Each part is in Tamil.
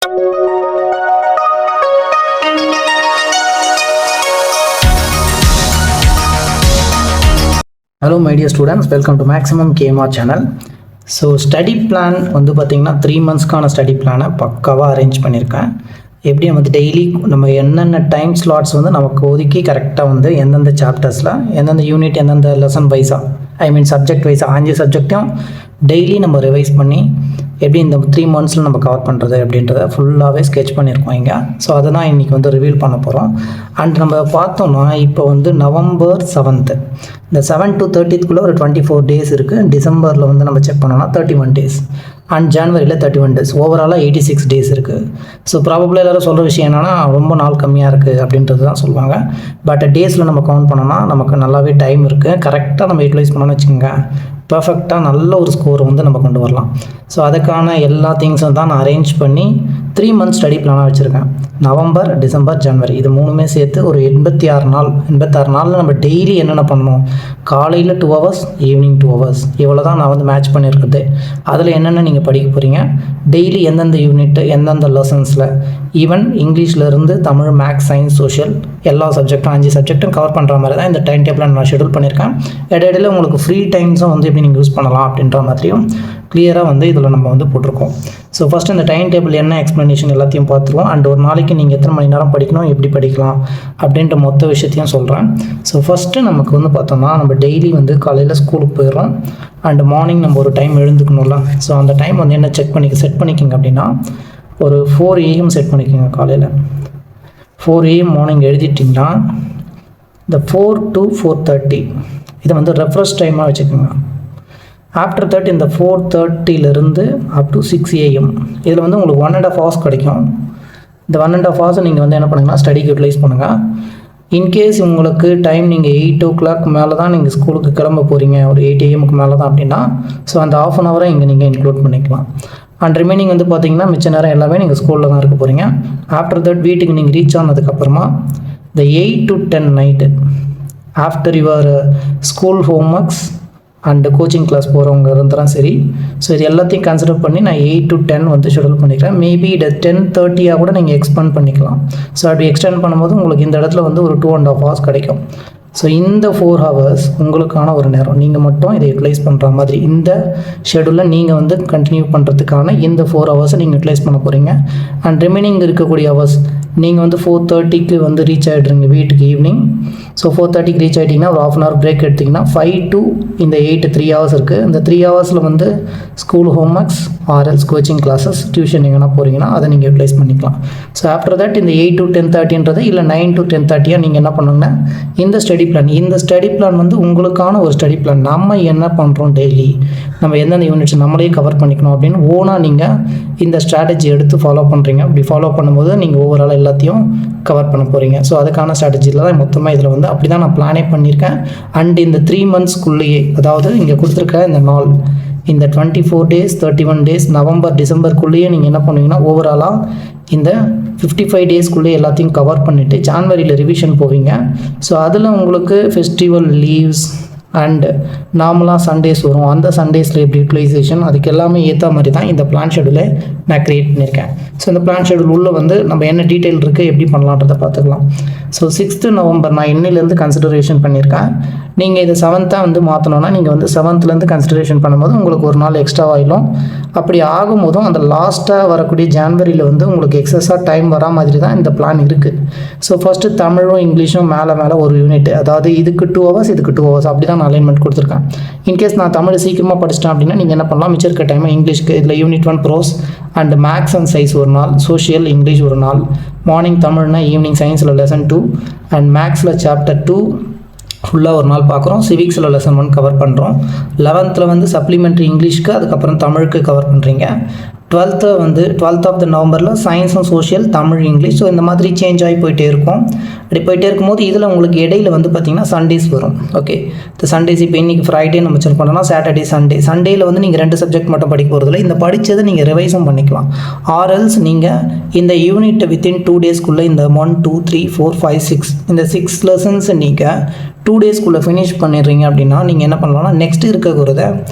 Hello my dear students, welcome to Maximum KMR channel. So study plan வந்து பார்த்திங்கன்னா 3 monthsக்கான ஸ்டடி பிளானை பக்காவாக அரேஞ்ச் பண்ணியிருக்கேன். எப்படி வந்து டெய்லி நம்ம என்னென்ன டைம் ஸ்லாட்ஸ் வந்து நமக்கு ஒதுக்கி கரெக்டாக வந்து எந்தெந்த சாப்டர்ஸில் எந்தெந்த யூனிட் எந்தெந்த லெசன் வைஸாக சப்ஜெக்ட் வைஸாக 5 சப்ஜெக்டையும் டெய்லி நம்ம ரிவைஸ் பண்ணி எப்படி இந்த 3 monthஸில் நம்ம கவர் பண்ணுறது அப்படின்றத ஃபுல்லாகவே ஸ்கெட்ச் பண்ணியிருக்கோம் இங்கே. ஸோ அதை தான் இன்றைக்கி வந்து ரிவீல் பண்ண போகிறோம். அண்ட் நம்ம பார்த்தோம்னா இப்போ வந்து November 7th, இந்த 7 to 30th ஒரு 24 days இருக்குது. டிசம்பரில் வந்து நம்ம செக் பண்ணோம்னா 31 days அண்ட் ஜனவரியில் 31 days, ஓவராலாக 86 days இருக்குது. ஸோ ப்ராபபிளாக எல்லோரும் சொல்கிற விஷயம் என்னென்னா ரொம்ப நாள் கம்மியாக இருக்குது அப்படின்றது தான் சொல்லுவாங்க. பட் டேஸில் நம்ம கவுண்ட் பண்ணோன்னா நமக்கு நல்லாவே டைம் இருக்குது. கரெக்டாக நம்ம யூட்டிலைஸ் பண்ணோன்னு வச்சுக்கோங்க, பர்ஃபெக்டாக நல்ல ஒரு ஸ்கோர் வந்து நம்ம கொண்டு வரலாம். ஸோ அதுக்கான எல்லா திங்ஸும் தான் நான் அரேஞ்ச் பண்ணி 3 months ஸ்டடி பிளானாக வச்சுருக்கேன். நவம்பர், டிசம்பர், ஜனவரி இது 3மே சேர்த்து ஒரு 86 நாளில் நம்ம டெய்லி என்னென்ன பண்ணணும், காலையில் 2 hours, ஈவினிங் 2 hours, இவ்வளோ தான் நான் வந்து மேட்ச் பண்ணியிருக்குது. அதில் என்னென்ன நீங்கள் படிக்க போகிறீங்க, டெய்லி எந்தெந்த யூனிட்டு எந்தெந்த லெசன்ஸில், ஈவன் இங்கிலீஷ்லேருந்து தமிழ், மேக்ஸ், சயின்ஸ், சோஷியல் எல்லா சப்ஜெக்டும் 5 சப்ஜெக்டும் கவர் பண்ணுற மாதிரி தான் இந்த டைம் டேபிளை நான் ஷெடியூல் பண்ணியிருக்கேன். இடையில உங்களுக்கு ஃப்ரீ டைம்ஸும் வந்து எப்படி நீங்கள் யூஸ் பண்ணலாம் அப்படின்ற மாதிரியும் கிளியராக வந்து இதில் நம்ம வந்து போட்டிருக்கோம். ஸோ ஃபஸ்ட்டு இந்த டைம் டேபிள் என்ன எக்ஸ்ப்ளனேஷன் எல்லாத்தையும் பார்த்துருவோம். அண்ட் ஒரு நாளைக்கு நீங்கள் எத்தனை மணி நேரம் படிக்கணும், எப்படி படிக்கலாம் அப்படின்ற மொத்த விஷயத்தையும் சொல்கிறேன். ஸோ ஃபஸ்ட்டு நமக்கு வந்து பார்த்தோம்னா நம்ம டெய்லி வந்து காலையில் ஸ்கூலுக்கு போயிடுறோம். அண்ட் மார்னிங் நம்ம ஒரு டைம் எழுந்துக்கணும்ல. ஸோ அந்த டைம் வந்து என்ன செட் பண்ணிக்கிங்க அப்படின்னா ஒரு 4 AM செட் பண்ணிக்கோங்க. காலையில் 4 AM மார்னிங் எழுதிட்டிங்கன்னா இந்த 4 to 4:30 இதை வந்து ரெஃப்ரெஷ் டைமாக வச்சுக்கோங்க. ஆஃப்டர் தட் இந்த 4:30 அப் டு 6 AM இதில் வந்து உங்களுக்கு 1.5 hours கிடைக்கும். இந்த 1.5 hours நீங்கள் வந்து என்ன பண்ணுங்கன்னா ஸ்டடிக்கு யூட்டிலைஸ் பண்ணுங்கள். இன்கேஸ் உங்களுக்கு டைம் நீங்கள் 8 o'clock மேலே தான் நீங்கள் ஸ்கூலுக்கு கிளம்ப போகிறீங்க, ஒரு 8 AMக்கு மேலே தான் அப்படின்னா ஸோ அந்த ½ an hour இங்கே நீங்கள் இன்க்ளூட் பண்ணிக்கலாம். அண்ட் ரிமைனிங் வந்து பார்த்தீங்கன்னா மிச்ச நேரம் எல்லாமே நீங்கள் ஸ்கூலில் தான் இருக்க போகிறீங்க. ஆஃப்டர் தட் வீட்டுக்கு நீங்கள் ரீச் ஆனதுக்கப்புறமா இந்த 8 to 10 night after your school home works and coaching class போகிறவங்க இருந்தாலும் சரி. ஸோ இது எல்லாத்தையும் கன்சிடர் பண்ணி நான் 8 to 10 வந்து ஷெடியூல் பண்ணிக்கிறேன். மேபி இதை 10:30 கூட நீங்கள் எக்ஸ்பெண்ட் பண்ணிக்கலாம். ஸோ அப்படி எக்ஸ்டெண்ட் பண்ணும்போது உங்களுக்கு இந்த இடத்துல வந்து ஒரு 2.5 hours கிடைக்கும். ஸோ இந்த 4 hours உங்களுக்கான ஒரு நேரம், நீங்கள் மட்டும் இதை யூட்டிலைஸ் பண்ணுற மாதிரி இந்த ஷெடியூலில் நீங்கள் வந்து கண்டினியூ பண்ணுறதுக்கான இந்த 4 hours நீங்கள் யூட்டிலைஸ் பண்ண போகிறீங்க. அண்ட் ரிமைனிங் இருக்கக்கூடிய ஹவர்ஸ் நீங்கள் வந்து 4:30 வந்து ரீச் ஆகிடுறீங்க வீட்டுக்கு ஈவினிங். ஸோ 4:30 ரீச் ஆகிட்டிங்கன்னா ஒரு ½ an hour பிரேக் எடுத்திங்கன்னா 5 to இந்த 8 3 hours இருக்குது. இந்த 3 hours வந்து school home works or else coaching classes tuition எங்கன்னா போகிறீங்கன்னா அதை நீங்கள் யூட்டிலைஸ் பண்ணிக்கலாம். ஸோ ஆஃப்டர் தட் இந்த 8 to 10:30 இல்லை 9 to 10:30 நீங்கள் என்ன பண்ணுங்கன்னா இந்த ஸ்டடி பிளான் வந்து உங்களுக்கான ஒரு ஸ்டடி பிளான். நம்ம என்ன பண்ணுறோம் டெய்லி, நம்ம எந்தெந்த யூனிட்ஸ் நம்மளே கவர் பண்ணிக்கணும் அப்படின்னு ஓனாக நீங்கள் இந்த ஸ்ட்ராட்டஜி எடுத்து ஃபாலோ பண்ணுறீங்க. அப்படி ஃபாலோ பண்ணும்போது நீங்கள் ஓவரால் எல்லாத்தையும் கவர் பண்ண போகிறீங்க. ஸோ அதுக்கான ஸ்ட்ராட்டஜியில் தான் மொத்தமாக இதில் வந்து அப்படி தான் நான் பிளானே பண்ணியிருக்கேன். அண்ட் இந்த 3 monthsக்குள்ளேயே, அதாவது இங்கே கொடுத்துருக்க இந்த நாள், இந்த 24 days 31 days நவம்பர் டிசம்பருக்குள்ளேயே நீங்கள் என்ன பண்ணுவீங்கன்னா ஓவராலாக இந்த 55 daysக்குள்ளேயே எல்லாத்தையும் கவர் பண்ணிவிட்டு ஜான்வரியில் ரிவிஷன் போவீங்க. ஸோ அதில் உங்களுக்கு ஃபெஸ்டிவல் லீவ்ஸ் அண்டு நார்மலாக சண்டேஸ் வரும். அந்த சண்டேஸில் எப்படி யூட்டிலைசேஷன் அதுக்கு எல்லாமே ஏற்ற மாதிரி தான் இந்த பிளான் ஷெடியூலை நான் க்ரியேட் பண்ணியிருக்கேன். ஸோ இந்த பிளான் ஷெடியூல் உள்ளே வந்து நம்ம என்ன டீட்டெயில் இருக்குது எப்படி பண்ணலான்றதை பார்த்துக்கலாம். ஸோ 6th November நான் இன்னிலேருந்து கன்சிடரேஷன் பண்ணியிருக்கேன். நீங்கள் இதை 7th வந்து மாற்றணுன்னா நீங்கள் வந்து 7th கன்சிடரேஷன் பண்ணும்போது உங்களுக்கு ஒரு நாள் எக்ஸ்ட்ரா ஆகிடும். அப்படி ஆகும்போதும் அந்த லாஸ்ட்டாக வரக்கூடிய ஜான்வரியில் வந்து உங்களுக்கு எக்ஸஸாக டைம் வரா மாதிரி தான் இந்த பிளான் இருக்குது. ஸோ ஃபஸ்ட்டு தமிழும் இங்கிலீஷும் மேலே ஒரு யூனிட், அதாவது இதுக்கு 2 hours இதுக்கு 2 hours அப்படி தான் நான் அலைன்மெண்ட் கொடுத்துருக்கேன். இன்கேஸ் நான் தமிழ் சீக்கிரமாக படிச்சிட்டேன் அப்படின்னா நீங்கள் என்ன பண்ணலாம், மிச்சம் இருக்க டைமை இங்கிலீஷ்க்கு இதில் unit 1 prose and maths and science ஒரு நாள், சோஷியல் இங்கிலீஷ் ஒரு நாள், மார்னிங் தமிழ்னா ஈவினிங் சயின்ஸில் லெசன் 2 அண்ட் மேக்ஸில் சாப்டர் 2 ஃபுல்லாக ஒரு நாள் பார்க்குறோம். சிவிக்ஸில் லெசன் 1 கவர் பண்ணுறோம். 11th வந்து சப்ளிமெண்ட்ரி இங்கிலீஷ்க்கு, அதுக்கப்புறம் தமிழுக்கு கவர் பண்ணுறீங்க. 12th of the November சயின்ஸும் சோஷியல் தமிழ் இங்கிலீஷ். ஸோ இந்த மாதிரி சேஞ்ச் ஆகி போயிட்டே இருக்கும். அப்படி போயிட்டே இருக்கும்போது இதில் உங்களுக்கு இடையில வந்து பார்த்திங்கன்னா சண்டேஸ் வரும். ஓகே, இந்த சண்டேஸ் இப்போ இன்றைக்கி ஃப்ரைடே நம்ம செக் பண்ணோம்னா சாட்டர்டே சண்டேயில் வந்து நீங்கள் 2 சப்ஜெக்ட் மட்டும் படிக்க போகிறதில்ல, இந்த படித்ததை நீங்கள் ரிவைஸும் பண்ணிக்கலாம். ஆர்எல்ஸ் நீங்கள் இந்த யூனிட் வித்தின் 2 டேஸ்க்குள்ளே இந்த 1 2 3 4 5 6 இந்த 6 லெசன்ஸ் நீங்கள் 2 டேஸ்க்குள்ளே ஃபினிஷ் பண்ணிடுறீங்க அப்படின்னா நீங்கள் என்ன பண்ணலாம்னா நெக்ஸ்ட் இருக்கிறத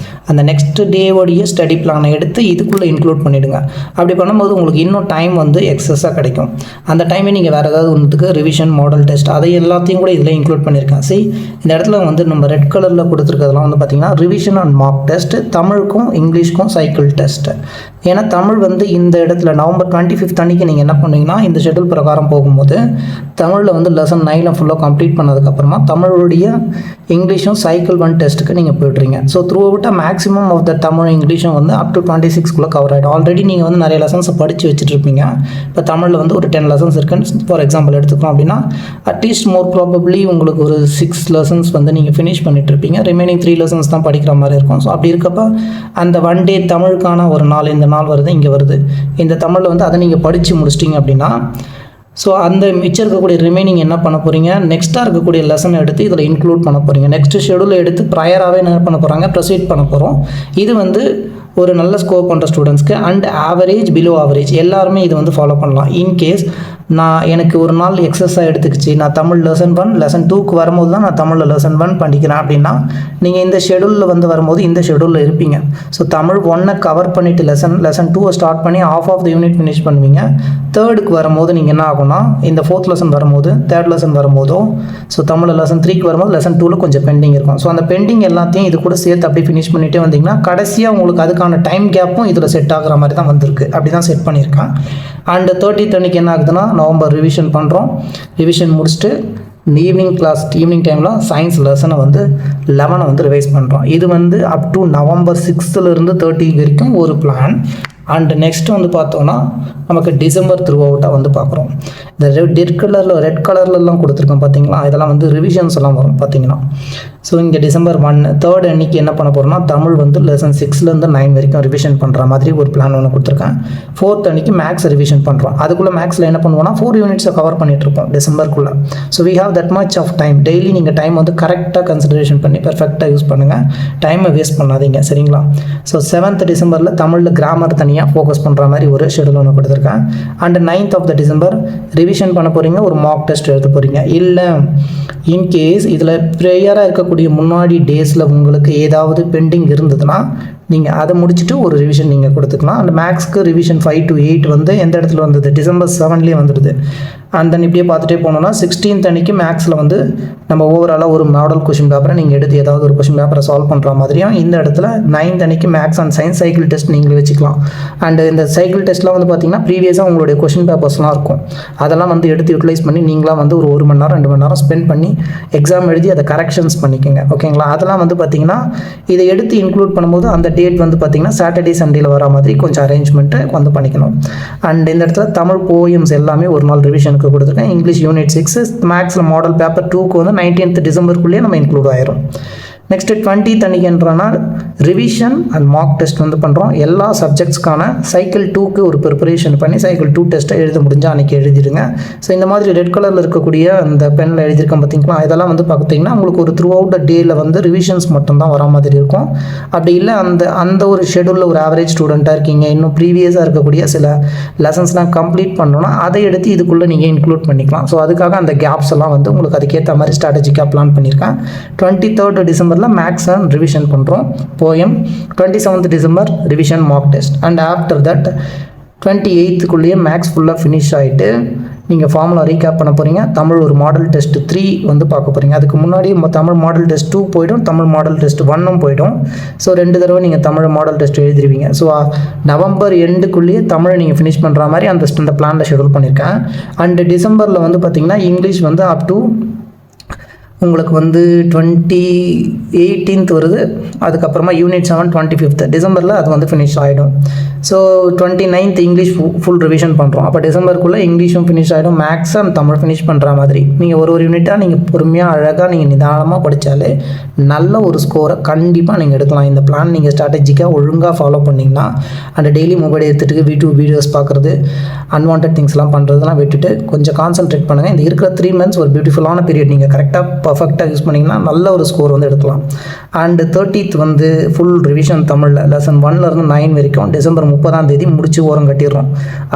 அந்த நெக்ஸ்ட் டேவோடைய ஸ்டடி பிளானை எடுத்து இதுக்குள்ளே இன்க்ளூட் பண்ணிவிடுங்க. அப்படி பண்ணும்போது உங்களுக்கு இன்னும் டைம் வந்து எக்ஸஸாக கிடைக்கும். அந்த டைமை நீங்கள் வேறு ஏதாவது ஒன்றுக்கு ரிவிஷன் மாடல் டெஸ்ட் அதை எல்லாத்தையும் கூட இதில் இன்க்ளூட் பண்ணியிருக்கேன். இந்த இடத்துல வந்து நம்ம ரெட் கலரில் கொடுத்துருக்கிறதுலாம் வந்து பார்த்திங்கன்னா ரிவிஷன் அண்ட் மார்க் டெஸ்ட், தமிழுக்கும் இங்கிலீஷ்க்கும் சைக்கிள் டெஸ்ட்டு. ஏன்னா தமிழ் வந்து இந்த இடத்துல நவம்பர் 25 அன்றைக்கி நீங்கள் என்ன பண்ணுவீங்கன்னா இந்த ஷெட்யூல் பிரகாரம் போகும்போது தமிழில் வந்து லெசன் 9 ஃபுல்லாக கம்ப்ளீட் பண்ணதுக்கப்புறமா தமிழுடைய இங்கிலீஷும் சைக்கிள் 1 டெஸ்ட்டுக்கு நீங்கள் போய்ட்றீங்க. ஸோ த்ரூ அவுட்டாக மேக்ஸிமம் ஆஃப் த தமிழ் இங்கிலீஷும் வந்து அப் டு 26 கவர் ஆகிடும். ஆல்ரெடி நீங்கள் வந்து நிறைய லெசன்ஸை படித்து வச்சுட்ருப்பீங்க. இப்போ தமிழில் வந்து ஒரு 10 லெசன்ஸ் இருக்குன்னு ஃபார் எக்ஸாம்பிள் எடுத்துக்கிறோம் அப்படின்னா அட்லீஸ்ட் மோர் ப்ராபப்ளி உங்களுக்கு ஒரு 6 லெசன்ஸ் வந்து நீங்கள் ஃபினிஷ் பண்ணிட்டுருப்பீங்க. ரிமைனிங் 3 லெசன்ஸ் தான் படிக்கிற மாதிரி இருக்கும். ஸோ அப்படி இருக்கப்போ அந்த 1 டே தமிழுக்கான ஒரு நாள் இந்த நாள் வருது, இங்கே வருது, இந்த தமிழில் வந்து அதை நீங்கள் படித்து முடிச்சிட்டிங்க அப்படின்னா ஸோ அந்த மிச்சம் இருக்கக்கூடிய ரிமைனிங் என்ன பண்ண போகிறீங்க, நெக்ஸ்ட்டாக இருக்கக்கூடிய லெசனை எடுத்து இதில் இன்க்ளூட் பண்ண போகிறீங்க. நெக்ஸ்ட் ஷெடியூலை எடுத்து ப்ரையராகவே என்ன பண்ண போகிறாங்க, ப்ரொசீட் பண்ண போகிறோம். இது வந்து ஒரு நல்ல ஸ்கோர் பண்ணுற ஸ்டூடெண்ட்ஸ்க்கு அண்ட் ஆவரேஜ் பிலோ ஆவரேஜ் எல்லாருமே இது வந்து ஃபாலோ பண்ணலாம். இன்கேஸ் எனக்கு ஒரு நாள் எக்ஸஸாக எடுத்துக்கிச்சு, நான் தமிழ் லெசன் 1 லெசன் 2க்கு வரும்போது தான் நான் தமிழில் லெசன் 1 படிக்கிறேன் அப்படின்னா நீங்கள் இந்த ஷெடியூலில் வந்து வரும்போது இந்த ஷெடியூலில் இருப்பீங்க. ஸோ தமிழ் 1 கவர் பண்ணிவிட்டு லெசன் 2 ஸ்டார்ட் பண்ணி ஆஃப் த யூனிட் ஃபினிஷ் பண்ணுவீங்க. 3க்கு வரும்போது நீங்கள் என்ன ஆகும்னா இந்த 4th லெசன் வரும்போது 3rd லெசன் வரும்போதோ ஸோ தமிழில் லெசன் 3க்கு வரும்போது லெசன் 2ல் கொஞ்சம் பெண்டிங் இருக்கும். ஸோ அந்த பெண்டிங் எல்லாத்தையும் இது கூட சேர்த்து அப்படியே ஃபினிஷ் பண்ணிகிட்டே வந்தீங்கன்னா கடைசியாக உங்களுக்கு அதுக்கான டைம் கேப்பும் இதில் செட் ஆகிற மாதிரி தான் வந்திருக்கு. அப்படி தான் செட் பண்ணியிருக்கேன். அண்ட் 30th அன்றைக்கி என்ன ஆகுதுன்னா நவம்பர் ரிவிஷன் பண்ணுறோம். ரிவிஷன் முடிச்சுட்டு ஈவினிங் டைமில் சயின்ஸ் லெசனை வந்து 11 வந்து ரிவைஸ் பண்ணுறோம். இது வந்து அப் டு நவம்பர் 6லேருந்து 30 வரைக்கும் ஒரு பிளான். அண்ட் நெக்ஸ்ட் வந்து பார்த்தோன்னா நமக்கு டிசம்பர் த்ரூ அவுட்டாக வந்து பார்க்குறோம். இந்த ரெட் கலர்லலாம் கொடுத்துருக்கோம் பார்த்தீங்களா, இதெல்லாம் வந்து ரிவிஷன்ஸ் எல்லாம் வரும் பார்த்தீங்கன்னா. ஸோ இங்கே டிசம்பர் 3rd அன்றைக்கி என்ன பண்ண போகிறோம்னா தமிழ் வந்து லெசன் 6லேருந்து 9 வரைக்கும் ரிவிஷன் பண்ணுற மாதிரி ஒரு பிளான் ஒன்று கொடுத்துருக்கேன். 4th அன்றைக்கி மேக்ஸ் ரிவிஷன் பண்ணுறோம். அதுக்குள்ளே மேக்ஸில் என்ன பண்ணுவோம்னா 4 யூனிட்ஸை கவர் பண்ணிகிட்ருப்போம் டிசம்பருக்குள்ளே. So we have that much of time. Daily நீங்கள் டைம் வந்து கரெக்டாக கன்சிடரேஷன் பண்ணி பெர்ஃபெக்டாக யூஸ் பண்ணுங்கள். டைமை வேஸ்ட் பண்ணாதீங்க, சரிங்களா? ஸோ 7th டிசம்பரில் தமிழில் கிராமர் தனியாக ஃபோக்கஸ் பண்ணுற மாதிரி ஒரு ஷெடியூல் ஒன்று கொடுத்துருக்கேன். And 9th of the December revision பண்ண போகிறீங்க, ஒரு மார்க் டெஸ்ட் எழுத போகிறீங்க. இல்லை இன்கேஸ் இதில் ப்ரேயராக இருக்கக்கூடிய முன்னாடி டேஸில் உங்களுக்கு ஏதாவது பெண்டிங் இருந்ததுன்னா நீங்கள் அதை முடிச்சுட்டு ஒரு ரிவிஷன் நீங்கள் கொடுத்துக்கலாம். அண்ட் மேக்ஸ்க்கு ரிவிஷன் 5 to 8 வந்து எந்த இடத்துல வந்தது, டிசம்பர் 7லேயே வந்துடுது. அண்ட் தென் இப்படியே பார்த்துட்டே போனோம்னா 16th அன்றைக்கி மேக்ஸில் வந்து நம்ம ஓவராலாக ஒரு மாடல் கொஷின் பேப்பரை நீங்கள் எடுத்து ஏதாவது ஒரு கொஷின் பேப்பரை சால்வ் பண்ணுற மாதிரியும் இந்த இடத்துல 9th அன்றைக்கி maths and science cycle test நீங்களே வச்சுக்கலாம். அண்ட் இந்த சைக்கிள் டெஸ்ட்லாம் வந்து பார்த்திங்கன்னா ப்ரீவியஸாக உங்களுடைய கொஷின் பேப்பர்ஸ்லாம் இருக்கும். அதெல்லாம் வந்து எடுத்து யூட்டிலைஸ் பண்ணி நீங்களாம் வந்து ஒரு 1 மணி நேரம் 2 மணி நேரம் ஸ்பெண்ட் பண்ணி எக்ஸாம் எழுதி அதை கரெக்ஷன்ஸ் பண்ணிக்கோங்க, ஓகேங்களா? அதெல்லாம் வந்து பார்த்திங்கன்னா இதை எடுத்து இன்க்ளூட் பண்ணும்போது அந்த டேட் வந்து பார்த்திங்கன்னா சாட்டர்டே சண்டேல வர மாதிரி கொஞ்சம் அரேஞ்ச்மெண்ட்டு வந்து பண்ணிக்கணும். அண்ட் இந்த இடத்துல தமிழ் போயம்ஸ் எல்லாமே ஒரு நாள் ரிவிஷனுக்கு கொடுத்துருக்கேன். இங்கிலீஷ் யூனிட் 6 மேக்ஸில் மாடல் பேப்பர் 2க்கு வந்து 19th டிசம்பருக்குள்ளேயே நம்ம இன்க்ளூட் ஆயிரும். நெக்ஸ்ட்டு 20th அன்றைக்கின்றனா ரிவிஷன் அண்ட் மார்க் டெஸ்ட் வந்து பண்ணுறோம். எல்லா சப்ஜெக்ட்ஸ்க்கான சைக்கிள் 2க்கு ஒரு ப்ரிப்பரேஷன் பண்ணி சைக்கிள் 2 டெஸ்ட்டை எழுத முடிஞ்சால் அன்றைக்கி எழுதிடுங்க. ஸோ இந்த மாதிரி ரெட் கலரில் இருக்கக்கூடிய அந்த பெனில் எழுதியிருக்கேன் பார்த்தீங்களா, இதெல்லாம் வந்து பார்த்தீங்கன்னா உங்களுக்கு ஒரு த்ரூ அவுட் த டேயில் வந்து ரிவிஷன்ஸ் மட்டும்தான் வர மாதிரி இருக்கும். அப்படி இல்லை அந்த ஒரு ஷெடியூலில் ஒரு ஆவரேஜ் ஸ்டூடெண்ட்டாக இருக்கீங்க, இன்னும் ப்ரீவியஸாக இருக்கக்கூடிய சில லெசன்ஸ்லாம் கம்ப்ளீட் பண்ணோன்னா அதை எடுத்து இதுக்குள்ளே நீங்கள் இன்க்ளூட் பண்ணிக்கலாம். ஸோ அதுக்காக அந்த கேப்ஸ் எல்லாம் வந்து உங்களுக்கு அதுக்கேற்ற மாதிரி ஸ்ட்ராட்டஜிக்காக பிளான் பண்ணியிருக்கேன். 23rd டிசம்பரில் மேக்ஸ் அண்ட் ரிவிஷன் பண்ணுறோம் poem. 27th December revision mark test. And after that 28th maths ஃபுல்லாக ஃபினிஷ் ஆகிட்டு நீங்கள் ஃபார்முலா ரீகேப் பண்ண போகிறீங்க. தமிழ் ஒரு மாடல் டெஸ்ட் 3 வந்து பார்க்க போகிறீங்க. அதுக்கு முன்னாடி தமிழ் மாடல் டெஸ்ட் 2 போய்டும், தமிழ் மாடல் டெஸ்ட் 1 போய்டும். ஸோ 2 தடவை நீங்கள் தமிழ் மாடல் டெஸ்ட் எழுதிருவீங்க. ஸோ நவம்பர் எண்டுக்குள்ளேயே தமிழை நீங்கள் ஃபினிஷ் பண்ணுற மாதிரி அந்த பிளானில் ஷெடியூல் பண்ணியிருக்கேன். அண்ட் டிசம்பரில் வந்து பார்த்திங்கன்னா இங்கிலீஷ் வந்து அப் டு உங்களுக்கு வந்து 18th வருது. அதுக்கப்புறமா யூனிட் 7 25th டிசம்பரில் அது வந்து ஃபினிஷ் ஆகிடும். So 29th English full revision பண்ணுறோம். அப்போ டிசம்பருக்குள்ளே இங்கிலீஷும் ஃபினிஷ் ஆகிடும், மேக்ஸ் அண்ட் தமிழ் ஃபினிஷ் பண்ணுற மாதிரி. நீங்கள் ஒரு யூனிட்டாக நீங்கள் பொறுமையாக அழகாக நீங்கள் நிதானமாக படித்தாலே நல்ல ஒரு ஸ்கோரை கண்டிப்பாக நீங்கள் எடுக்கலாம். இந்த பிளான் நீங்கள் ஸ்ட்ராட்டஜிக்காக ஒழுங்காக ஃபாலோ பண்ணிங்கன்னா அண்ட் டெய்லி மொபைல் எடுத்துகிட்டு வீடியோஸ் பார்க்குறது, அன்வான்ட் திங்ஸ்லாம் பண்ணுறதுலாம் விட்டுட்டு கொஞ்சம் கான்சன்ட்ரேட் பண்ணுங்கள். இந்த இருக்கிற 3 months ஒரு பியூட்டிஃபுல்லான பீரியட். நீங்கள் கரெக்டாக பர்ஃபெக்டாக யூஸ் பண்ணிங்கன்னா நல்ல ஒரு ஸ்கோர் வந்து எடுக்கலாம். அண்டு 30th வந்து ஃபுல் ரிவிஷன் தமிழில் லெசன் 1லேருந்து 9 வரைக்கும் டிசம்பர் 30 முடிச்சு ஓரம் கட்டிடுறோம்.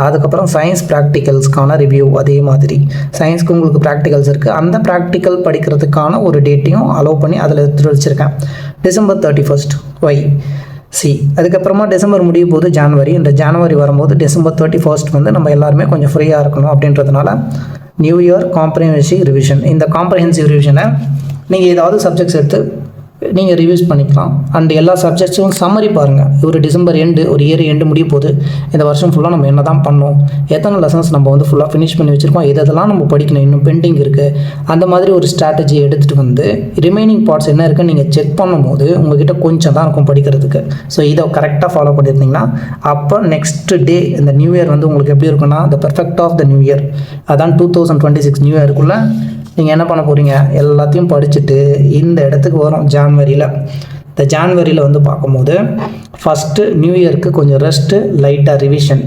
அதுக்கப்புறம் சயின்ஸ் ப்ராக்டிகல்ஸ்க்கான ரிவ்யூ அதே மாதிரி சயின்ஸ்க்கு உங்களுக்கு ப்ராக்டிகல்ஸ் இருக்குது. அந்த ப்ராக்டிக்கல் படிக்கிறதுக்கான ஒரு டேட்டையும் அலோவ் பண்ணி அதில் எடுத்துகிட்டு வச்சுருக்கேன். December 31 Y C. அதுக்கப்புறமா டிசம்பர் முடிய போது ஜான்வரி. இந்த ஜான்வரி வரும்போது டிசம்பர் 31 வந்து நம்ம எல்லாருமே கொஞ்சம் ஃப்ரீயாக இருக்கணும் அப்படின்றதுனால நியூ இயர் காம்ப்ரிஹென்சிவ் ரிவிஷன். இந்த காம்ப்ரிஹென்சிவ் ரிவிஷனை நீங்கள் ஏதாவது சப்ஜெக்ட்ஸ் எடுத்து நீங்கள் ரிவ்யூஸ் பண்ணிக்கலாம். அண்ட் எல்லா சப்ஜெக்ட்ஸும் சம்மரி பாருங்கள். ஒரு டிசம்பர் எண்டு, ஒரு இயர் எண்டு முடிய போது இந்த வருஷம் ஃபுல்லாக நம்ம என்ன தான் பண்ணோம், எத்தனை லெசன்ஸ் நம்ம வந்து ஃபுல்லாக ஃபினிஷ் பண்ணி வச்சுருக்கோம், எதெல்லாம் நம்ம படிக்கணும், இன்னும் பெண்டிங் இருக்குது, அந்த மாதிரி ஒரு ஸ்ட்ராட்டஜி எடுத்துகிட்டு வந்து ரிமைனிங் பார்ட்ஸ் என்ன இருக்குன்னு நீங்கள் செக் பண்ணும்போது உங்கள்கிட்ட கொஞ்சம் தான் இருக்கும் படிக்கிறதுக்கு. ஸோ இதை கரெக்டாக ஃபாலோ பண்ணியிருந்தீங்கன்னா அப்போ நெக்ஸ்ட் டே இந்த நியூ இயர் வந்து உங்களுக்கு எப்படி இருக்குன்னா the perfect of the new year, அதான் 2026 நியூ இயருக்குள்ளே நீங்கள் என்ன பண்ண போகிறீங்க, எல்லாத்தையும் படிச்சுட்டு இந்த இடத்துக்கு வரும் ஜான்வரியில். இந்த ஜான்வரியில் வந்து பார்க்கும்போது ஃபஸ்ட்டு நியூ இயருக்கு கொஞ்சம் ரெஸ்ட்டு, லைட்டாக revision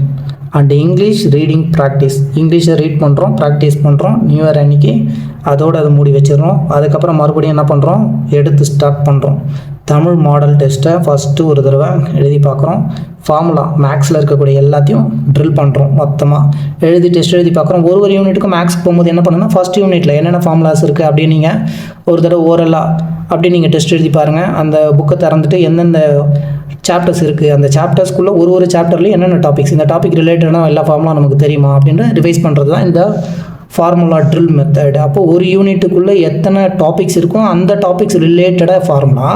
and English reading practice. இங்கிலீஷை ரீட் பண்ணுறோம், ப்ராக்டிஸ் பண்ணுறோம். நியூ இயர் அன்றைக்கி அதோடு அதை மூடி வச்சிடறோம். அதுக்கப்புறம் மறுபடியும் என்ன பண்ணுறோம், எடுத்து ஸ்டார்ட் பண்ணுறோம். தமிழ் மாடல் டெஸ்ட்டை ஃபஸ்ட்டு ஒரு தடவை எழுதி பார்க்குறோம். ஃபார்முலா மேக்ஸில் இருக்கக்கூடிய எல்லாத்தையும் ட்ரில் பண்ணுறோம். மொத்தமாக எழுதி டெஸ்ட் எழுதி பார்க்குறோம். ஒரு யூனிட்டுக்கும் மேக்ஸ்க்கு போகும்போது என்ன பண்ணுன்னா ஃபஸ்ட் யூனிட்டில் என்னென்ன ஃபார்முலாஸ் இருக்குது அப்படின்னு நீங்கள் ஒரு தடவை ஓரலாக அப்படி நீங்கள் டெஸ்ட் எழுதி பாருங்கள். அந்த புக்கை திறந்துட்டு எந்தெந்த சாப்டர்ஸ் இருக்குது, அந்த சாப்டர்ஸ்க்குள்ளே ஒரு சாப்டர்லேயும் என்னென்ன டாபிக்ஸ், இந்த டாபிக் ரிலேட்டடான எல்லா ஃபார்முலா நமக்கு தெரியுமா அப்படின்ற ரிவைஸ் பண்ணுறது தான் இந்த ஃபார்முலா ட்ரில் மெத்தட். அப்போ ஒரு யூனிட்டுக்குள்ளே எத்தனை டாபிக்ஸ் இருக்கும், அந்த டாபிக்ஸ் ரிலேட்டடாக ஃபார்முலா,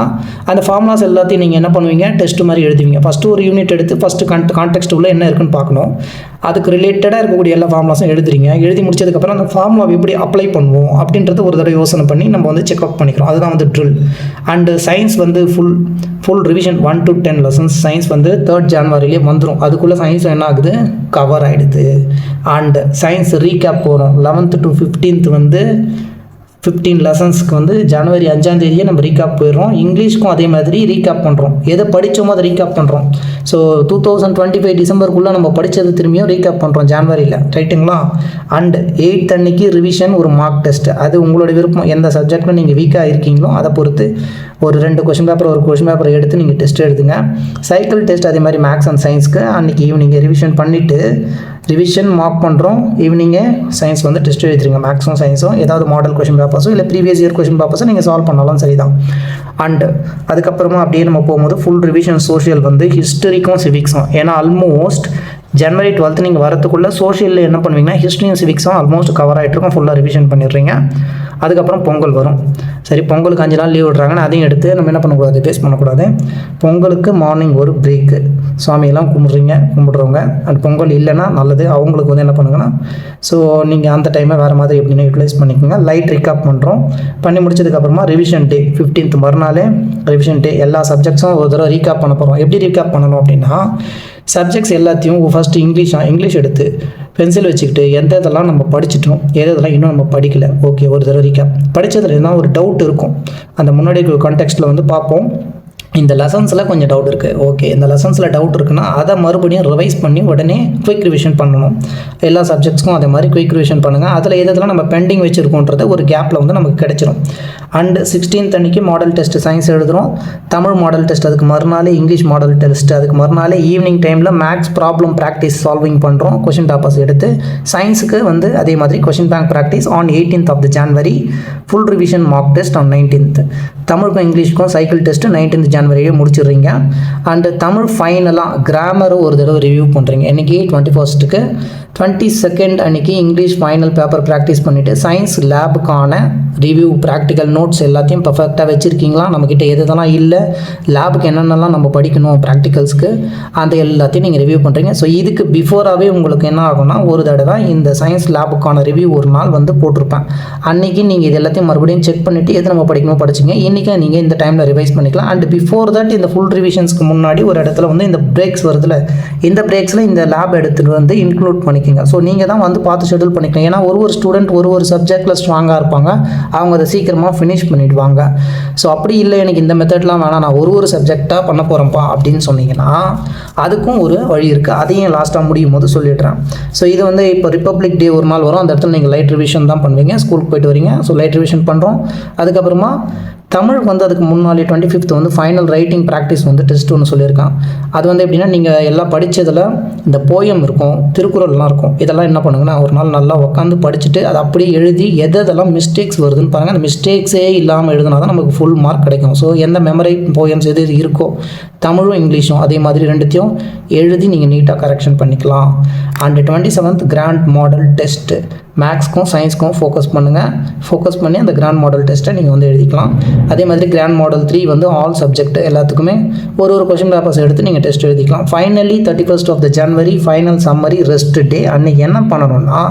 அந்த ஃபார்முலாஸ் எல்லாத்தையும் நீங்கள் என்ன பண்ணுவீங்க, டெஸ்ட் மாதிரி எழுதுவீங்க. ஃபஸ்ட்டு ஒரு யூனிட் எடுத்து ஃபஸ்ட்டு கான்டெக்ஸ்ட் உள்ள என்ன இருக்குன்னு பார்க்கணும். அதுக்கு ரிலேட்டடாக இருக்கக்கூடிய எல்லா ஃபார்முலாஸும் எழுதுறீங்க. எழுதி முடிச்சதுக்கப்புறம் அந்த ஃபார்முலாவை எப்படி அப்ளை பண்ணுவோம் அப்படின்றது ஒரு தடவை யோசனை பண்ணி நம்ம வந்து செக் அவுட் பண்ணிக்கிறோம். அதுதான் வந்து ட்ரில். அண்டு சயின்ஸ் வந்து full revision 1 to 10 lessons science வந்து 3rd ஜான்வரியிலே வந்துடும். அதுக்குள்ளே சயின்ஸ் என்ன ஆகுது, கவர் ஆகிடுது. அண்டு சயின்ஸ் ரீகேப் போகிறோம். 11th to 15th வந்து 15 லெசன்ஸ்க்கு வந்து ஜனவரி 5 நம்ம ரீகேப் போயிடுறோம். இங்கிலீஷ்க்கும் அதே மாதிரி ரீகேப் பண்ணுறோம். எதை படித்தோமோ அதை ரீகேப் பண்ணுறோம். ஸோ 2025 டிசம்பருக்குள்ளே நம்ம படித்தது திரும்பியும் ரீகேப் பண்ணுறோம் ஜான்வரியில், ரைட்டுங்களா? அண்டு 8th அன்னைக்கு ரிவிஷன், ஒரு மார்க் டெஸ்ட். அது உங்களோட விருப்பம். எந்த சப்ஜெக்டில் நீங்கள் வீக்காக இருக்கீங்களோ அதை பொறுத்து ஒரு 2 கொஷின் பேப்பர் எடுத்து நீங்கள் டெஸ்ட் எழுதுங்க. சைக்கிள் டெஸ்ட் அதே மாதிரி மேக்ஸ் அண்ட் சயின்ஸ்க்கு அன்றைக்கி ஈவினிங் ரிவிஷன் பண்ணிவிட்டு ரிவிஷன் மார்க் பண்ணுறோம். ஈவினிங்கே சயின்ஸ் வந்து டெஸ்ட் எழுதுறீங்க. மேக்ஸும் சயின்ஸும் ஏதாவது மாடல் கொஷின் பேப்பர்ஸோ இல்லை ப்ரீவியஸ் இயர் கொஷின் பேப்பர்ஸோ நீங்கள் சால்வ் பண்ணாலும் சரி தான். அண்டு அதுக்கப்புறமா அப்படியே நம்ம போகும்போது ஃபுல் ரிவிஷன் சோஷியல் வந்து ஹிஸ்டரிக்கும் சிவிக்ஸும். ஏன்னா ஆல்மோஸ்ட் ஜனவரி 12 நீங்கள் வரத்துக்குள்ளே சோஷியலில் என்ன பண்ணுவீங்கன்னா ஹிஸ்ட்ரியும் சிவிக்ஸும் ஆல்மோஸ்ட் கவர் ஆகிட்ருக்கோம். ஃபுல்லாக ரிவிஷன் பண்ணிடுறீங்க. அதுக்கப்புறம் பொங்கல் வரும். சரி, பொங்கலுக்கு 5 நாள் லீவ் விட்றாங்கன்னு அதையும் எடுத்து நம்ம என்ன பண்ணக்கூடாது, வேஸ்ட் பண்ணக்கூடாது. பொங்கலுக்கு மார்னிங் ஒரு பிரேக்கு. சுவாமியெல்லாம் கும்பிட்றவங்க அண்ட் பொங்கல் இல்லைன்னா நல்லது. அவங்களுக்கு வந்து என்ன பண்ணுங்கன்னா ஸோ நீங்கள் அந்த டைமை வேறு மாதிரி எப்படின்னா யூட்டிலைஸ் பண்ணிக்கோங்க. லைட் ரீகேப் பண்ணுறோம். பண்ணி முடிச்சதுக்கப்புறமா ரிவிஷன் டே 15th மறுநாளே ரிவிஷன் டே. எல்லா சப்ஜெக்ட்ஸும் ஒரு தடவை ரீகேப் பண்ண போகிறோம். எப்படி ரீகேப் பண்ணணும் அப்படின்னா சப்ஜெக்ட்ஸ் எல்லாத்தையும் ஃபஸ்ட்டு இங்கிலீஷ் எடுத்து பென்சில் வச்சுக்கிட்டு இதெல்லாம் நம்ம படிச்சிட்டோம், எதெல்லாம் இன்னும் நம்ம படிக்கலை, ஓகே ஒரு தடவை ரீகேப். படித்ததில் என்ன ஒரு டவுட் இருக்கும், அந்த முன்னாடி கான்டெக்ஸ்ட்டில் வந்து பார்ப்போம். இந்த லெசன்ஸில் கொஞ்சம் டவுட் இருக்குது, ஓகே இந்த லெசன்ஸில் டவுட் இருக்குன்னா அதை மறுபடியும் ரிவைஸ் பண்ணி உடனே குயிக் ரிவிஷன் பண்ணணும். எல்லா சப்ஜெக்ட்ஸ்க்கும் அதே மாதிரி குயிக் ரிவிஷன் பண்ணுங்கள். அதில் எதெல்லாம் நம்ம பெண்டிங் வச்சுருக்கோன்றது ஒரு கேப்பில் வந்து நமக்கு கிடைச்சிரும். அண்டு 16th அன்றைக்கி மாடல் டெஸ்ட் சயின்ஸ் எழுதுகிறோம். தமிழ் மாடல் டெஸ்ட், அதுக்கு மறுநாளே இங்கிலீஷ் மாடல் டெஸ்ட், அதுக்கு மறுநாளே ஈவினிங் டைமில் மேக்ஸ் ப்ராப்ளம் ப்ராக்டிஸ் சால்விங் பண்ணுறோம். கொஷின் டாப்பர்ஸ் எடுத்து சயின்ஸுக்கு வந்து அதே மாதிரி question bank practice on 18th of January. Full revision mark test on 19th. தமிழுக்கும் இங்கிலீஷ்க்கும் சைக்கிள் டெஸ்ட்டு 19th ஜனவரியே முடிச்சிடுறீங்க. அண்டு தமிழ் ஃபைனலாக கிராமரும் ஒரு தடவை ரிவ்யூ பண்ணுறீங்க. இன்றைக்கி 21st 22nd அன்றைக்கி இங்கிலீஷ் ஃபைனல் பேப்பர் ப்ராக்டிஸ் பண்ணிவிட்டு சயின்ஸ் லேபுக்கான ரிவ்யூ ப்ராக்டிக்கல் நோட்ஸ் எல்லாத்தையும் பர்ஃபெக்டாக வச்சுருக்கீங்களா, நம்மக்கிட்ட எதெல்லாம் இல்லை, லேபுக்கு என்னென்னலாம் நம்ம படிக்கணும் ப்ராக்டிகல்ஸ்க்கு, அந்த எல்லாத்தையும் நீங்கள் ரிவ்யூ பண்ணுறீங்க. ஸோ இதுக்கு பிஃபோராகவே உங்களுக்கு என்ன ஆகும்னா ஒரு தடவை இந்த சயின்ஸ் லேபுக்கான ரிவ்யூ ஒரு நாள் வந்து போட்டிருப்பேன். அன்றைக்கி நீங்கள் இது எல்லாத்தையும் மறுபடியும் செக் பண்ணிவிட்டு எது நம்ம படிக்கணும் படிச்சிங்க. இன்றைக்கி நீங்கள் இந்த டைமில் ரிவைஸ் பண்ணிக்கலாம். அண்ட் பிஃபோர் தட் இந்த ஃபுல் ரிவிஷன்ஸ்க்கு முன்னாடி ஒரு இடத்துல வந்து இந்த பிரேக்ஸ் வருதுல, இந்த பிரேக்ஸில் இந்த லேப் எடுத்துகிட்டு வந்து இன்க்ளூட் பண்ணிக்கோங்க. ஸோ நீங்கள் தான் வந்து பார்த்து ஷெட்யூல் பண்ணிக்கலாம். ஏன்னா ஒரு ஸ்டூடெண்ட் ஒரு சப்ஜெக்டில் ஸ்ட்ராங்காக இருப்பாங்க, அவங்க அதை சீக்கிரமாக ஃபினிஷ் பண்ணிவிடுவாங்க. ஸோ அப்படி இல்லை எனக்கு இந்த மெத்தட்லாம் வேணாம், நான் ஒரு சப்ஜெக்டாக பண்ண போகிறேன்ப்பா அப்படின்னு சொன்னீங்கன்னா அதுக்கும் ஒரு வழி இருக்குது. அதையும் லாஸ்ட்டாக முடியும் போது சொல்லிடுறேன். ஸோ இது வந்து இப்போ ரிப்பப்ளிக் டே ஒரு நாள் வரும், அந்த இடத்துல நீங்கள் லைட் ரிவிஷன் தான் பண்ணுவீங்க, ஸ்கூலுக்கு போய்ட்டு வரீங்க. ஸோ லைட் ரிவிஷன் பண்ணுறோம். அதுக்கப்புறமா தமிழ் வந்து அதுக்கு முன்னாடி 25th வந்து ஃபைனல் ரைட்டிங் ப்ராக்டிஸ் வந்து டெஸ்ட் ஒன்று சொல்லியிருக்கான். அது வந்து எப்படின்னா நீங்கள் எல்லாம் படித்ததில் இந்த போயம் இருக்கும், திருக்குறள்லாம் இருக்கும், இதெல்லாம் என்ன பண்ணுங்கன்னா ஒரு நாள் நல்லா உட்காந்து படிச்சுட்டு அதை அப்படியே எழுதி எதெல்லாம் மிஸ்டேக்ஸ் வருதுன்னு பாருங்கள். அந்த மிஸ்டேக்ஸே இல்லாமல் எழுதுனா தான் நமக்கு ஃபுல் மார்க் கிடைக்கும். ஸோ எந்த மெமரி போயம்ஸ் எது இருக்கோ தமிழும் இங்கிலீஷும் அதே மாதிரி ரெண்டுத்தையும் எழுதி நீங்கள் நீட்டாக கரெக்ஷன் பண்ணிக்கலாம். And 27th grand model test மேக்ஸ்க்கும் சயின்ஸ்க்கும் ஃபோக்கஸ் பண்ணுங்கள். ஃபோக்கஸ் பண்ணி அந்த கிராண்ட் மாடல் டெஸ்ட்டை நீங்கள் வந்து எழுதிக்கலாம். அதே மாதிரி கிராண்ட் மாடல் 3 வந்து ஆல் சப்ஜெக்ட் எல்லாத்துக்குமே ஒரு கொஷின் பேப்பர்ஸ் எடுத்து நீங்கள் டெஸ்ட் எழுதிக்கலாம். Finally 31st of January final summary rest டே. அன்றைக்கி என்ன பண்ணணும்னா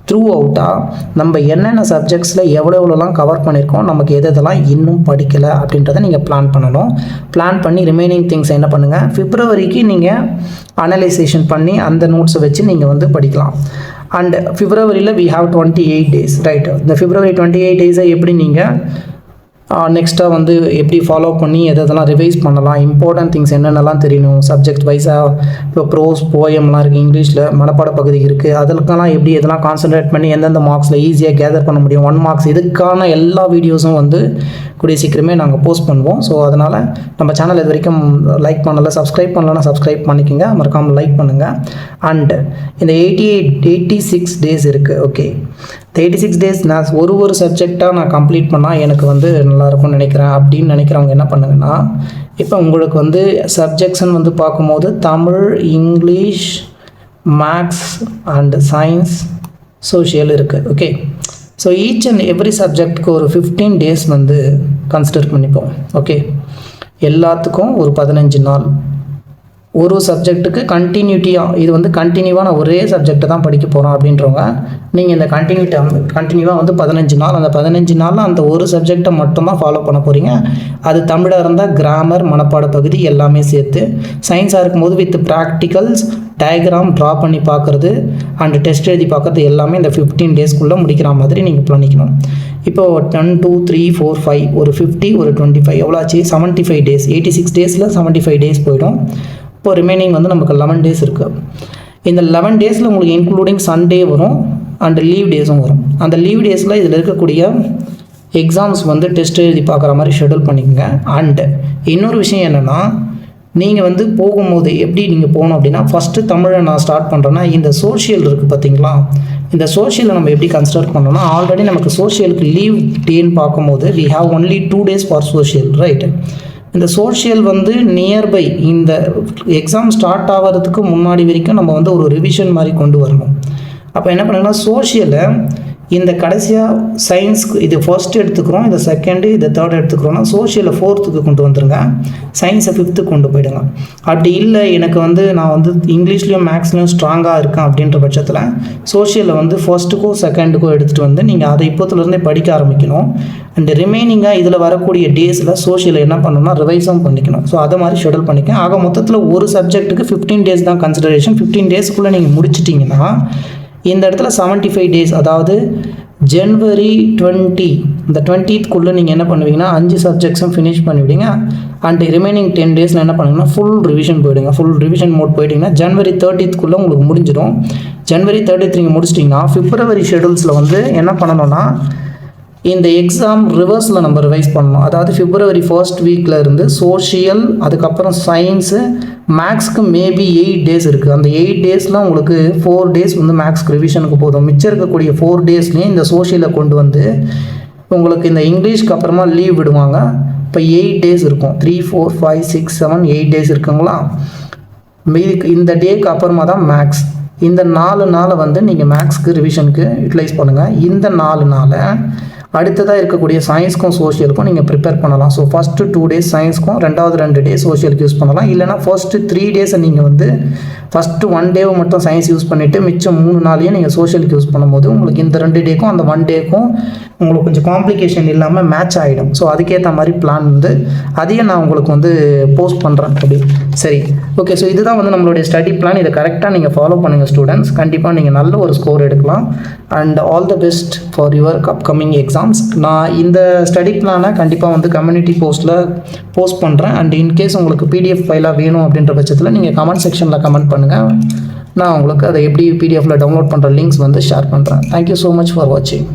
த்ரூ அவுட்டாக நம்ம என்னென்ன சப்ஜெக்ட்ஸில் எவ்வளோலாம் கவர் பண்ணியிருக்கோம், நமக்கு எதெல்லாம் இன்னும் படிக்கலை அப்படின்றத நீங்கள் பிளான் பண்ணணும். பிளான் பண்ணி ரிமைனிங் திங்ஸ் என்ன பண்ணுங்கள், பிப்ரவரிக்கு நீங்கள் அனலைசேஷன் பண்ணி அந்த நோட்ஸை வச்சு நீங்கள் வந்து படிக்கலாம். அண்ட் பிப்ரவரியில் we have 28 days, ரைட்? இந்த பிப்ரவரி 28 டேஸை எப்படி நீங்கள் நெக்ஸ்ட்டாக வந்து எப்படி ஃபாலோ பண்ணி எதெல்லாம் ரிவைஸ் பண்ணலாம், இம்பார்ட்டன்ட் திங்ஸ் என்னென்னலாம் தெரியணும், சப்ஜெக்ட் வைஸாக இப்போ ப்ரோஸ் போயம்லாம் இருக்குது, இங்கிலீஷில் மனப்பாட பகுதி இருக்குது, அதற்கெல்லாம் எப்படி எதெல்லாம் கான்சன்ட்ரேட் பண்ணி எந்தெந்த மார்க்ஸில் ஈஸியாக கேதர் பண்ண முடியும், 1 marks இதுக்கான எல்லா வீடியோஸும் வந்து கூடிய சீக்கிரமே நாங்கள் போஸ்ட் பண்ணுவோம். ஸோ அதனால் நம்ம சேனல் இது வரைக்கும் லைக் பண்ணலை, சப்ஸ்கிரைப் பண்ணலன்னா சப்ஸ்கிரைப் பண்ணிக்கோங்க, மறக்காமல் லைக் பண்ணுங்கள். அண்டு இந்த 86 டேஸ் இருக்குது. ஓகே, இந்த 86 டேஸ் நான் ஒரு சப்ஜெக்டாக நான் கம்ப்ளீட் பண்ணால் எனக்கு வந்து நல்லாயிருக்கும்னு நினைக்கிறேன் அப்படின்னு நினைக்கிறவங்க என்ன பண்ணுங்கன்னா, இப்போ உங்களுக்கு வந்து சப்ஜெக்ட்ஸ்ன்னு வந்து பார்க்கும்போது Tamil, English, maths and science, social இருக்குது. Okay, so each and every சப்ஜெக்ட்டுக்கு ஒரு 15 டேஸ் வந்து கன்சிடர் பண்ணிப்போம். ஓகே, எல்லாத்துக்கும் ஒரு 15 நாள். ஒரு சப்ஜெக்ட்டுக்கு கண்டினியூட்டியாக இது வந்து கண்டினியூவாக நான் ஒரே சப்ஜெக்டை தான் படிக்க போகிறோம் அப்படின்றவங்க நீங்கள் இந்த கண்டினியூவாக வந்து 15 நாள், அந்த 15 நாளில் அந்த ஒரு சப்ஜெக்டை மட்டும்தான் ஃபாலோ பண்ண போகிறீங்க. அது தமிழாக இருந்தால் கிராமர், மனப்பாட பகுதி எல்லாமே சேர்த்து, சயின்ஸாக இருக்கும்போது வித் ப்ராக்டிகல்ஸ், டயக்ராம் ட்ரா பண்ணி பார்க்குறது அண்ட் டெஸ்ட் எழுதி பார்க்குறது எல்லாமே இந்த 15 டேஸ்க்குள்ளே முடிக்கிற மாதிரி நீங்கள் பண்ணிக்கணும். இப்போது 10, 2, 3, 4, 5 ஒரு 50 ஒரு 25 எவ்வளோ ஆச்சு? 75 டேஸ். 86 டேஸில் 75 டேஸ் போயிடும். இப்போ ரிமைனிங் வந்து நமக்கு 11 டேஸ் இருக்குது. இந்த 11 டேஸில் உங்களுக்கு இன்க்ளூடிங் சண்டே வரும் அண்ட் லீவ் டேஸும் வரும். அந்த லீவ் டேஸில் இதில் இருக்கக்கூடிய எக்ஸாம்ஸ் வந்து டெஸ்ட் எழுதி பார்க்குற மாதிரி ஷெடியூல் பண்ணிக்கோங்க. அண்டு இன்னொரு விஷயம் என்னென்னா, நீங்கள் வந்து போகும்போது எப்படி நீங்கள் போகணும் அப்படின்னா, ஃபஸ்ட்டு தமிழை நான் ஸ்டார்ட் பண்ணுறேன்னா இந்த சோஷியல் இருக்குது பார்த்தீங்களா, இந்த சோஷியலை நம்ம எப்படி கன்சிடர் பண்ணோம்னா, ஆல்ரெடி நமக்கு சோஷியலுக்கு லீவ் டேன்னு பார்க்கும்போது we have only 2 days for social, right? இந்த சோஷியல் வந்து நியர்பை இந்த எக்ஸாம் ஸ்டார்ட் ஆகிறதுக்கு முன்னாடி வரைக்கும் நம்ம வந்து ஒரு ரிவிஷன் மாதிரி கொண்டு வரணும். அப்போ என்ன பண்ணுங்கன்னா, சோஷியலை இந்த கடைசியாக சயின்ஸ்க்கு இது ஃபர்ஸ்ட் எடுத்துக்கிறோம், இந்த செகண்டு, இது தேர்ட் எடுத்துக்கிறோன்னா சோஷியலை 4th கொண்டு வந்துருங்க, சயின்ஸை 5th கொண்டு போயிடுங்க. அப்படி இல்லை எனக்கு வந்து நான் வந்து இங்கிலீஷ்லேயும் மேக்ஸ்லேயும் ஸ்ட்ராங்காக இருக்கேன் அப்படின்ற பட்சத்தில் சோஷியலை வந்து ஃபர்ஸ்ட்டுக்கோ செகண்டுக்கோ எடுத்துகிட்டு வந்து நீங்கள் அதை இப்போத்துலேருந்தே படிக்க ஆரம்பிக்கணும். அண்ட் ரிமைனிங்காக இதில் வரக்கூடிய டேஸில் சோஷியலை என்ன பண்ணணும்னா ரிவைஸும் பண்ணிக்கணும். ஸோ அதை மாதிரி ஷெடியூல் பண்ணிக்க. ஆக மொத்தத்தில் ஒரு சப்ஜெக்ட்டுக்கு 15 டேஸ் தான் கன்சிடரேஷன். 15 டேஸ்க்குள்ளே நீங்கள் முடிச்சிட்டிங்கன்னா இந்த இடத்துல 75 டேஸ், அதாவது January 20 இந்த 20th நீங்கள் என்ன பண்ணுவீங்கன்னா 5 சப்ஜெக்ட்ஸும் ஃபினிஷ் பண்ணிவிடுங்க. அண்ட் ரிமைனிங் 10 டேஸில் என்ன பண்ணுவீங்கன்னா ஃபுல் ரிவிஷன் போயிடுங்க. ஃபுல் ரிவிஷன் மோட் போயிட்டிங்கன்னா January 30th உங்களுக்கு முடிஞ்சிடும். January 30th நீங்கள் முடிச்சிட்டிங்கன்னா பிப்ரவரி ஷெடியூல்ஸில் வந்து என்ன பண்ணணும்னா இந்த எக்ஸாம் ரிவர்ஸில் நம்ம ரிவைஸ் பண்ணணும். அதாவது பிப்ரவரி 1st வீக்கில் இருந்து சோஷியல், அதுக்கப்புறம் சயின்ஸு, மேக்ஸ்க்கு மேபி 8 டேஸ் இருக்குது. அந்த 8 டேஸில் உங்களுக்கு 4 டேஸ் வந்து மேக்ஸ்க்கு ரிவிஷனுக்கு போதும். மிச்சம் இருக்கக்கூடிய 4 டேஸ்லேயும் இந்த சோஷியலை கொண்டு வந்து உங்களுக்கு இந்த இங்கிலீஷ்க்கு அப்புறமா லீவ் விடுவாங்க. இப்போ 8 டேஸ் இருக்கும். 3, 4, 5, 6, 7, 8 டேஸ் இருக்குங்களா. இதுக்கு இந்த டேக்கு அப்புறமா தான் மேக்ஸ். இந்த 4 நாளை வந்து நீங்கள் மேக்ஸ்க்கு ரிவிஷனுக்கு யூட்டிலைஸ் பண்ணுங்கள். இந்த 4 நாளை அடுத்ததாக இருக்கக்கூடிய சயின்ஸ்க்கும் சோஷியலுக்கும் நீங்கள் ப்ரிப்பேர் பண்ணலாம். ஸோ ஃபஸ்ட்டு 2 டேஸ் சயின்ஸ்க்கும், ரெண்டாவது 2 டேஸ் சோஷியலுக்கு யூஸ் பண்ணலாம். இல்லைனா ஃபர்ஸ்ட்டு 3 டேஸை நீங்கள் வந்து ஃபஸ்ட்டு 1 டேவை மட்டும் சயின்ஸ் யூஸ் பண்ணிவிட்டு மிச்சம் 3 நாளையும் நீங்கள் சோஷியலுக்கு யூஸ் பண்ணும்போது உங்களுக்கு இந்த 2 டேக்கும் அந்த 1 டேக்கும் உங்களுக்கு கொஞ்சம் காம்ப்ளிகேஷன் இல்லாமல் மேட்ச் ஆகிடும். ஸோ அதுக்கேற்ற மாதிரி பிளான் வந்து அதையும் நான் உங்களுக்கு வந்து போஸ்ட் பண்ணுறேன். அப்படி சரி, ஓகே. ஸோ இதுதான் வந்து நம்மளுடைய ஸ்டடி பிளான். இதை கரெக்டாக நீங்கள் ஃபாலோ பண்ணுங்கள் ஸ்டூடெண்ட்ஸ். கண்டிப்பாக நீங்கள் நல்ல ஒரு ஸ்கோர் எடுக்கலாம். And all the best for your upcoming exams. நான் இந்த ஸ்டடி பிளானை கண்டிப்பாக வந்து கம்யூனிட்டி போஸ்ட்டில் போஸ்ட் பண்ணுறேன். அண்ட் இன்கேஸ் உங்களுக்கு பிடிஎஃப் ஃபைலாக வேணும் அப்படின்ற பட்சத்தில் நீங்கள் கமெண்ட் செக்ஷனில் கமெண்ட் பண்ணுங்கள். நான் உங்களுக்கு அதை எப்படி பிடிஎஃப்பில் டவுன்லோட் பண்ணுற லிங்க்ஸ் வந்து ஷேர் பண்ணுறேன். தேங்க்யூ ஸோ மச் ஃபார் வாட்சிங்.